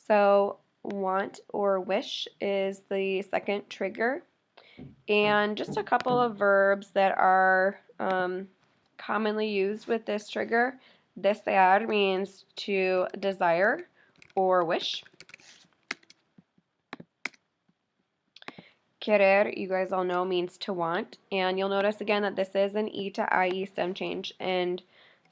So want or wish is the second trigger. And just a couple of verbs that are commonly used with this trigger. Desear means to desire or wish. Querer, you guys all know, means to want. And you'll notice again that this is an E to IE stem change. And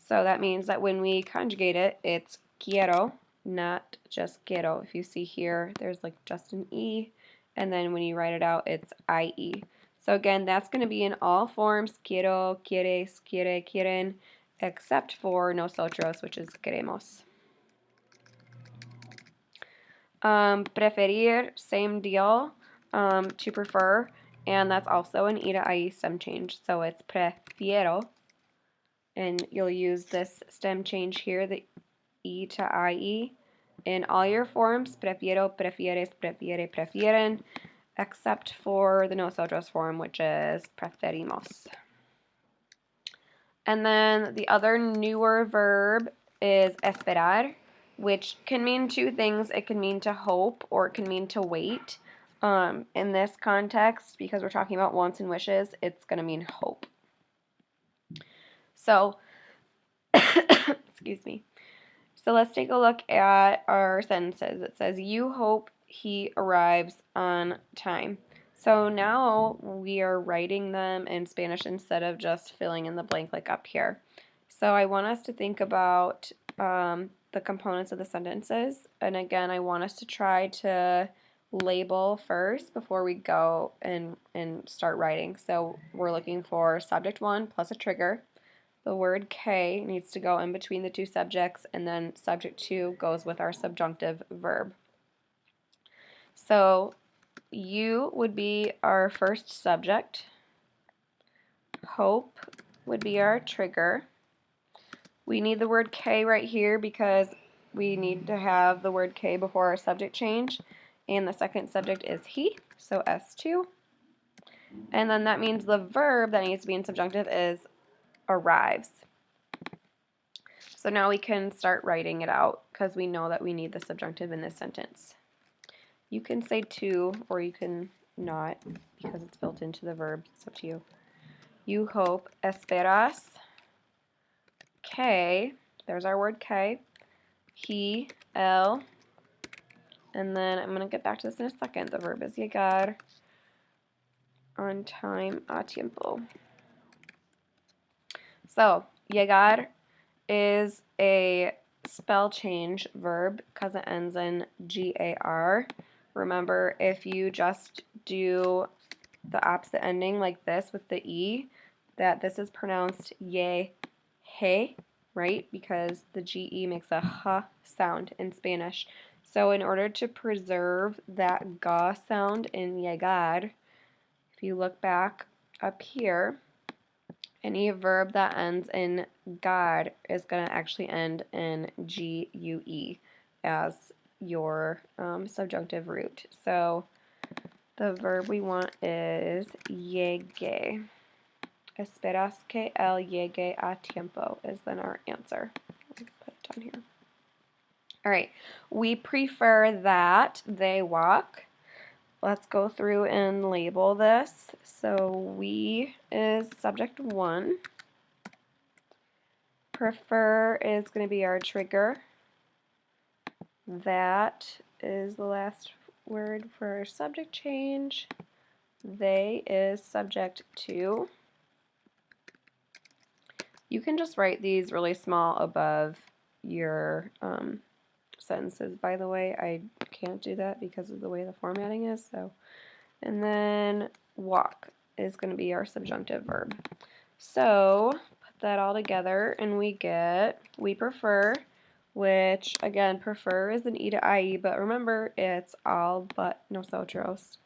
so that means that when we conjugate it, it's quiero, not just quiero. If you see here, there's like just an E. And then when you write it out, it's IE. So again, that's going to be in all forms, quiero, quieres, quiere, quieren, except for nosotros, which is queremos. Preferir, same deal, to prefer, and that's also an E to IE stem change, so it's prefiero, and you'll use this stem change here, the E to IE, in all your forms, prefiero, prefieres, prefiere, prefieren, except for the nosotros form, which is preferimos. And then the other newer verb is esperar, which can mean two things. It can mean to hope or it can mean to wait. In this context, because we're talking about wants and wishes, it's going to mean hope. So, excuse me. So let's take a look at our sentences. It says, you hope he arrives on time. So now we are writing them in Spanish instead of just filling in the blank like up here. So I want us to think about the components of the sentences. And again, I want us to try to label first before we go and start writing. So we're looking for subject 1 plus a trigger. The word K needs to go in between the two subjects, and then subject 2 goes with our subjunctive verb. So you would be our first subject. Hope would be our trigger. We need the word K right here because we need to have the word K before our subject change. And the second subject is he, so S2. And then that means the verb that needs to be in subjunctive is arrives. So now we can start writing it out because we know that we need the subjunctive in this sentence. You can say to or you can not because it's built into the verb. It's up to you. You hope, esperas, que, there's our word que, he, él, and then I'm going to get back to this in a second. The verb is llegar, on time, a tiempo. So, llegar is a spell change verb because it ends in gar. Remember, if you just do the opposite ending like this with the E, that this is pronounced ye, he, right? Because the GE makes a h sound in Spanish. So in order to preserve that ga sound in llegar, if you look back up here, any verb that ends in gar is going to actually end in gue as your subjunctive root. So the verb we want is llegue. Esperas que él llegue a tiempo is then our answer. Put it down here. All right, we prefer that they walk. Let's go through and label this. So we is subject 1. Prefer is going to be our trigger. That is the last word for our subject change. They is subject 2. You can just write these really small above your sentences, by the way. I can't do that because of the way the formatting is. So, and then walk is going to be our subjunctive verb. So put that all together and we get we prefer, which again, prefer is an E to IE, but remember it's all but nosotros.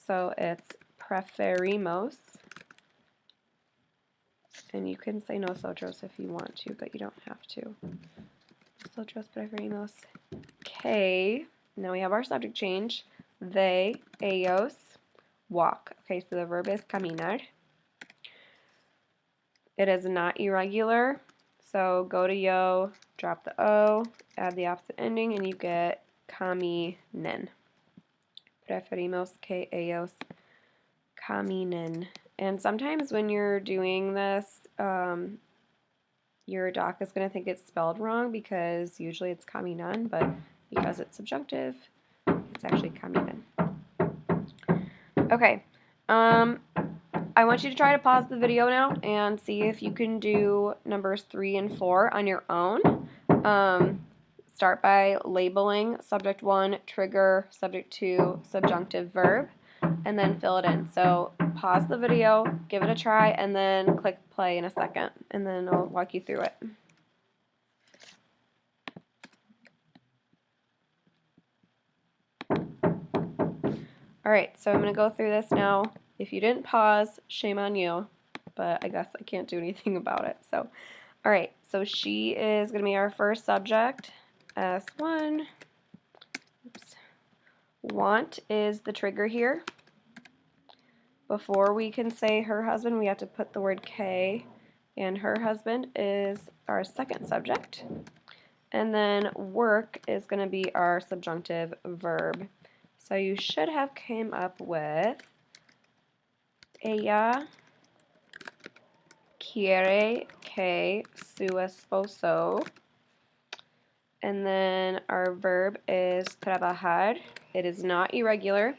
So it's preferimos. And you can say nosotros if you want to, but you don't have to. Nosotros preferimos. Okay, now we have our subject change. They, ellos, walk. Okay, so the verb is caminar. It is not irregular, so go to yo, drop the O, add the opposite ending, and you get caminen. Preferimos que ellos caminen. And sometimes when you're doing this, your doc is going to think it's spelled wrong because usually it's caminan, but because it's subjunctive, it's actually caminen. Okay. I want you to try to pause the video now and see if you can do numbers 3 and 4 on your own. Start by labeling subject 1, trigger, subject 2, subjunctive verb, and then fill it in. So pause the video, give it a try, and then click play in a second, and then I'll walk you through it. Alright, so I'm going to go through this now. If you didn't pause, shame on you, but I guess I can't do anything about it. So, alright, so she is going to be our first subject, S1. Oops. Want is the trigger here. Before we can say her husband, we have to put the word K, and her husband is our second subject. And then work is going to be our subjunctive verb. So you should have came up with ella quiere que su esposo. And then our verb is trabajar. It is not irregular.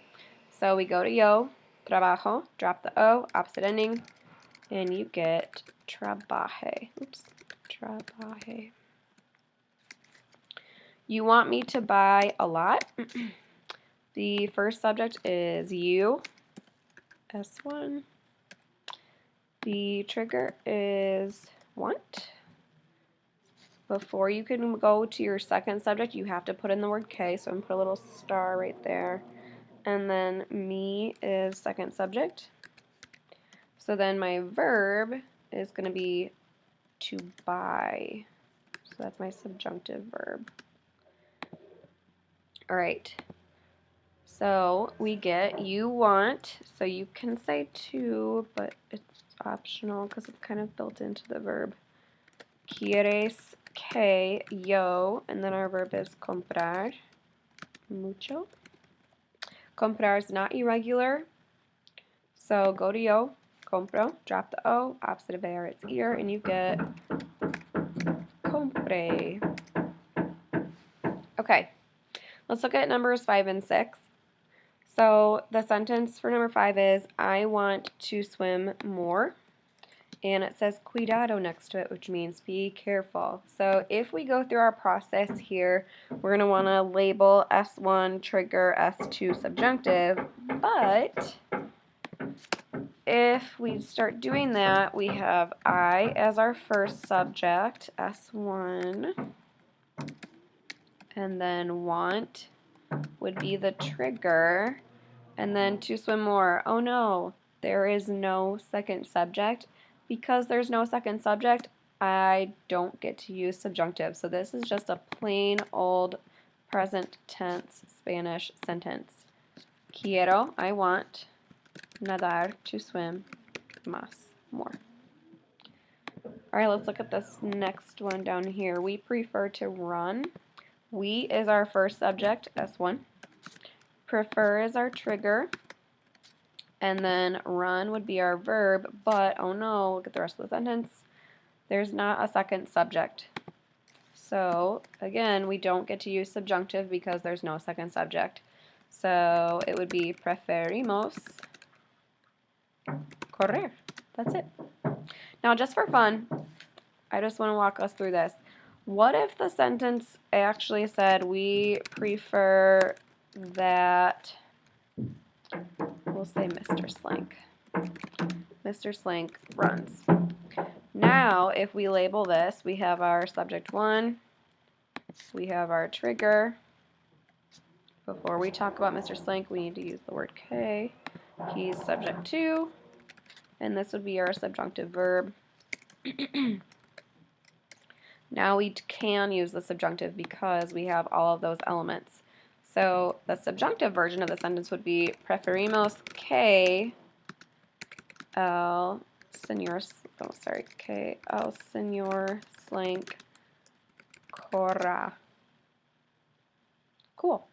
So we go to yo, trabajo, drop the O, opposite ending, and you get trabaje. Oops, trabaje. You want me to buy a lot. The first subject is you, S1. The trigger is want. Before you can go to your second subject, you have to put in the word K, so I'm going to put a little star right there. And then me is second subject. So then my verb is going to be to buy. So that's my subjunctive verb. All right. So we get you want, so you can say to, but it's optional because it's kind of built into the verb. Quieres que yo, and then our verb is comprar mucho. Comprar is not irregular, so go to yo, compro, drop the O, opposite of AR, it's ear, and you get compre. Okay, let's look at numbers 5 and 6. So the sentence for number 5 is, I want to swim more. And it says cuidado next to it, which means be careful. So if we go through our process here, we're going to want to label S1 trigger, S2 subjunctive, but if we start doing that, we have I as our first subject, S1, and then want would be the trigger, and then to swim more. Oh no, there is no second subject. Because there's no second subject, I don't get to use subjunctive. So this is just a plain old present tense Spanish sentence. Quiero, I want, nadar, to swim, más, more. All right, let's look at this next one down here. We prefer to run. We is our first subject, S1. Prefer is our trigger. And then run would be our verb, but oh no, look at the rest of the sentence. There's not a second subject. So again, we don't get to use subjunctive because there's no second subject. So it would be preferimos correr. That's it. Now just for fun, I just want to walk us through this. What if the sentence actually said we prefer that, we'll say Mr. Slank. Mr. Slank runs. Now, if we label this, we have our subject 1, we have our trigger. Before we talk about Mr. Slank, we need to use the word K. He's subject 2, and this would be our subjunctive verb. Now we can use the subjunctive because we have all of those elements. So the subjunctive version of the sentence would be preferimos que el señor, que el señor Slank corra. Cool.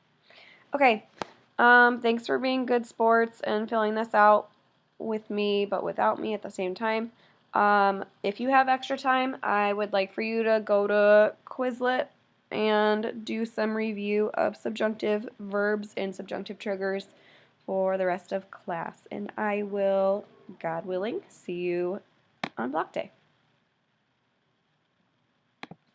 Okay. Thanks for being good sports and filling this out with me, but without me at the same time. If you have extra time, I would like for you to go to Quizlet and do some review of subjunctive verbs and subjunctive triggers for the rest of class. And I will, God willing, see you on block day.